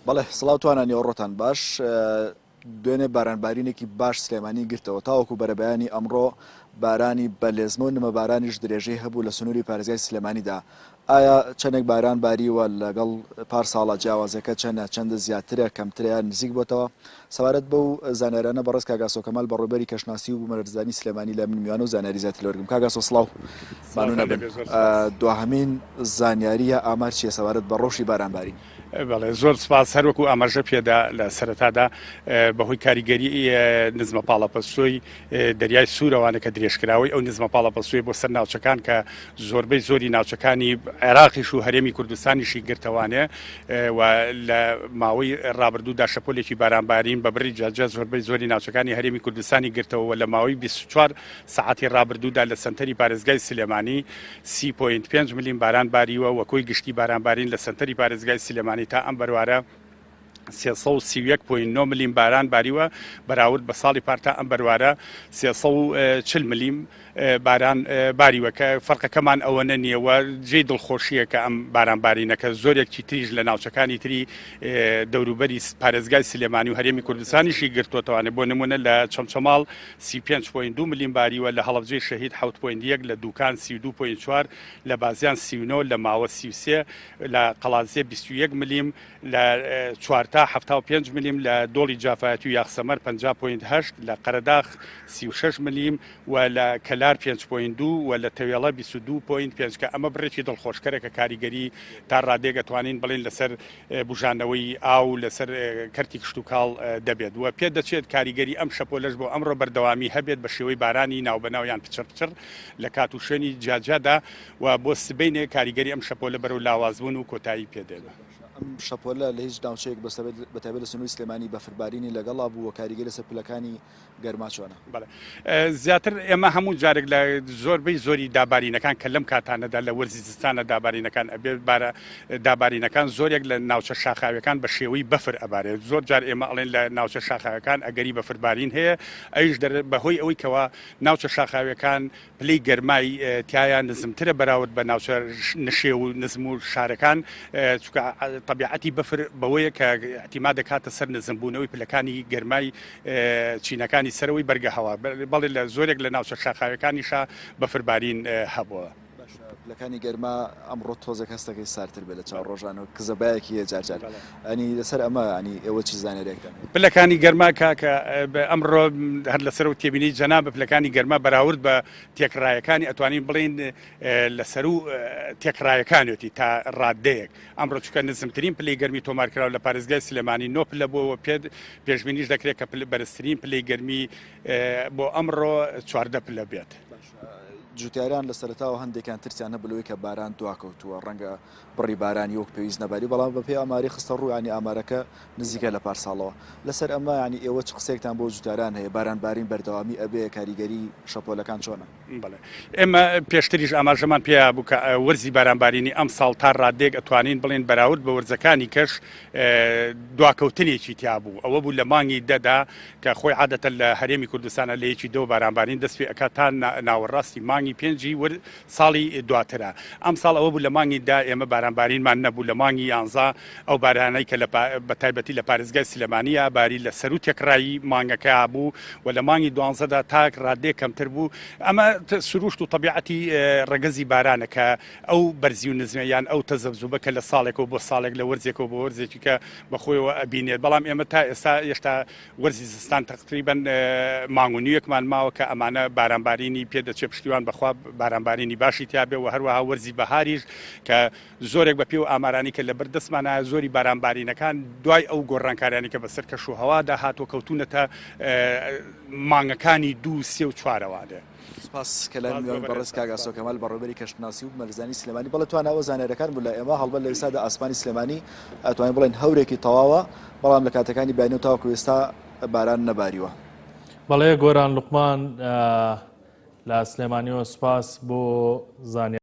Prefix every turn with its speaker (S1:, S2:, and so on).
S1: بەڵێ سڵاوتوانانی ئەوڕۆتان باش دوێنێ بارانبارینێکی باش سلێمانی گرتەوە تاوەکو بەرەبەیانی ئەمڕۆ بارانی بەلێزمە و نەمە بارانیش درێژەی هەبوو لە سنووری پارێزگای سلێمانیدا. ئایا چەندێک باران باریوە لەگەڵ پارساڵە جیاوازەکە چەندە زیاترە کەمترە نزیک بۆتەوە؟ سەبارەت بەو زانیارانە بەڕێز کاگاسۆ کەمال بەڕێوەبەری کەشناسی و بوومەلەرزانی سلێمانی لە من میوانە و زانیاری زیاتر لەوەرگم. کاگاسۆ سڵاو بانوونە بن. دوهەمین زانیاریە ئامار چیە سەبارەت بە ڕۆژی بارانباری؟
S2: بەڵێ زۆر سپاس هەروەکو ئاماژە پێدا لە سەرەتادا بەهۆی کاریگەری نزمە پاڵەپەستۆی دەریای سوورەوانە کە درێژکراوی ئەو نزمە پاڵەپەستۆی بۆ سەر ناوچەکان کە زۆربەی زۆری ناوچەکانی عێراقیش و هەرێمی کوردستانیشی گرتەوانێ و لە ماوەی ڕابردوودا شەپۆلێکی بارانبارین بە بڕی جاجە زۆربەی زۆری ناوچەکانی هەرێمی کوردستانی گرتەوە لە ماوەی 24 سەعاتی ڕابردوودا لە سنتەری پارێزگای سلێمانی 30.5 ملیم باران باریوە وەکۆی گشتی بارانبارین لە سنتەری پارێزگای سلێمانی تا ئەم بەروارە 331.9 ملیم باران باریوە بەراورد بە ساڵی پارتا ئەم بەروارە 340 ملیم باران باریوە کە فەرقەکەمان ئەوەنە نییەوە جێی دڵخۆشیە کە ئەم بارانبارینەکە زۆرێکی تریژ لە ناوچەکانی تری دەوروبەری پارێزگای سلێمانی و هەرێمی کوردستانیشی گرتوتەوانێ بۆ نمونە لە چەمچەماڵ 35.2 ملیم باریوە لە هەڵەبجەی شەهید 7.1 لە دووکان 32.4 لە بازیان 39 لە ماوە 33 لە قەڵازیە 21 ملیم لە چوارتا 75 ملیم لە دۆڵی جافایەتی و یاخسەمەر 50.8 لە قەرەداخ 36 ملیم و لە کەلار 5.2 و لە تەوێڵە 22.5 کە ئەمە بڕێکی دڵخۆشکەرە کە کاریگەری تا ڕادێگە توانین بڵێن لەسەر بژانەوەی ئاو لەسەر کەرتی کشت و کاڵ دەبێت و پێ دەچێت کاریگەری ئەم شەپۆلەش بۆ ئەمڕۆ بەردەوامی هەبێت بە شێوەی بارانی ناوبەناویان پچڕ لە کات و شوێنی جاجادا و بۆ سبەینێ کاریگەری ئەم شەپۆلە بەرەو لاوازبوون و کۆتایی پێدێنە.
S1: ئەم شەپۆلە لە هیچ ناوچەیەک بەتایبەت لە سنووری سلێمانی بەفربارینی لەگەڵا بوو و کاریگەری لەسەر پلەکانی گەرما چۆنە؟
S2: زیاتر ئێمە هەموو جارێک لە زۆربەی زۆری دابارینەکان کە لەم کاتانەدا لە وەرزی زستانە دابارینەکان ئەبێت بارە دابارینەکان زۆرێک لە ناوچە شاخاوەکان بە شێوەی بەفر ئەبارێت زۆر جار ئێمە ئەڵێن لە ناوچە شاخاوەکان ئەگەری بەفربارین هەیە ئەویش بەهۆی ئەوەی کەوا ناوچە شاخاوەکان پلەی گەرمای تایان نزمترە بەراورد بە ناوچە نشێ و نزم و شارەکان چونکە طبیعەتی بەفر بەوەیە کە احتیما دەکاتە سەر نزمبوونەوەی پلەکانی گەرمای چینەکانی سەرەوەی بەرگە هەوا بەڵێ لە زۆرێک لە ناوچە شاخاوەکانیشا بەفربارین هەبووە.
S1: پلەکانی گەرما ئەمڕۆ تۆزێک هەستەکەی سارتر بێت لە چاو ڕۆژانەوە کزەبایەکی جارجار ئەنی لەسەر ئەمە ینی ئێوە چی زانێرێکە
S2: پلەکانی گەرما کاکە ئەمڕۆ هەر لەسەر و تێبینی جەنا بە پلەکانی گەرما بەراورد بە تێکڕایەکانی ئەتوانین بڵین لەسەر و تێکڕایەکانێتی تا ڕادەیەک ئەمڕۆ چکە نزمترین پلەی گەرمی تۆمارکراوە لە پارێزگای سلێمانی 9 پلە بۆەوە پێشبینیش دەکرێت کە بەرزترین پلەی گەرمی بۆ ئەمڕۆ 14 پلە بێت.
S1: جوتیاران لە سەرەتاوە هەندێکیان ترسیان هەبلەوەی کە باران دواکەوتووە ڕەنگە بڕی بارانی وەک پێویست نەباری بەڵام بە پێی ئاماری خستە ڕوویانی ئامارەکە نزیکە لە پارساڵەوە لەسەر ئەمە ینی ئێوە چ قسێکتان بۆ جوتیاران هەیە بارانبارین بەردەوامی ئەبێ کاریگەری شەپۆلەکان چۆنە؟
S2: بڵێ ئێمە پێشتریش ئاماژەمان پێیا بوو کە وەرزی بارانبارینی ئەم ساڵ تا ڕادێک ئەتوانین بڵێن بەراورد بە وەرزەکانی کەش دواکەوتنێکی تیا بوو ئەوە بوو لە مانگی دەدا کە خۆی عادەتە لە هەرێمی کوردستانە لە یەکی دۆ بارانبارین دەست پێ ئەکات تا ناوەڕاستی مانگی پێنجی ساڵی دواترە ئەم ساڵ ئەوە بوو لە مانگی دا ئێمە بارانبارینمان نەبوو لە مانگی یانزا ئەو بارانەی کە بە تایبەتی لە پارێزگای سلێمانیە باری لە سەر و تێکڕایی مانگەکە بوو و لە مانگی دوانزەدا تا ڕادێ کەمتر بوو ئەمە سروشت و طبیعەتی ڕەگەزی بارانە کە ئەو بەرزی و نزمیان ئەو تەزەبزوبە کە لە ساڵێکەوە بۆ ساڵێک لە وەرزێکەوە بۆ وەرزێکی کە بەخۆیەوە ئەبینێت بەڵام ئێمە تا ئێستا هێشتا وەرزی زستان تقریبەن مانگ و نیوەکمان ماوە کە ئەمانە بارانبارینی پێدەچێ پشتیوان بەخوا بارانبارینی باشی تیابێ و هەروەها وەرزی بەهاریش کە زۆرێک بە پێ و ئامارانی کە لە بەردەستمانە زۆری بارانبارینەکان دوای ئەو گۆڕانکاریانی کە بەسەر کەش و هەوادا هاتووە کەوتونەتە مانگەکانی 2 3 و 4وادە.
S1: سپاس کەلام میوان بەڕێز کاگاسۆ کەمال بەڕێوەبەری کەشناسی و بوومەلەرزانی سلێمانی بەڵێ تواناوە زانێرەکان بوو لە ئێمە هەڵبەت لە ئێستادا ئاسمانی سلێمانی ئەتوانین بڵێن هەورێکی تەواوە بەڵام لە کاتەکانی بینی و تاوەکو ئێستا باران نەباریوە.
S3: بەڵێ گۆران لوقمان لە سلێمانیەوە سپاس بۆ زانیاری